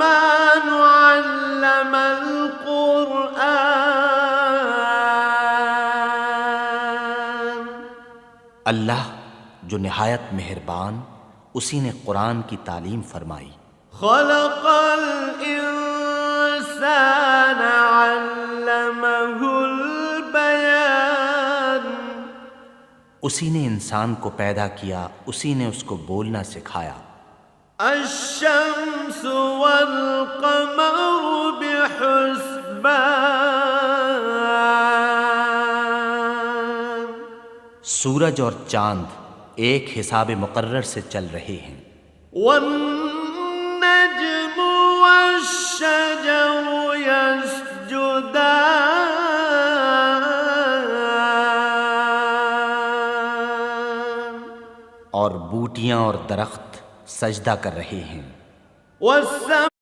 الرحمن علم القرآن۔ اللہ جو نہایت مہربان، اسی نے قرآن کی تعلیم فرمائی۔ خلق الانسان علمہ البیان۔ اسی نے انسان کو پیدا کیا، اسی نے اس کو بولنا سکھایا۔ الشمس والقمر بحسبان۔ سورج اور چاند ایک حساب مقرر سے چل رہے ہیں۔ والنجم والشجر يسجدان۔ اور بوٹیاں اور درخت سجدہ کر رہے ہیں۔ والسماء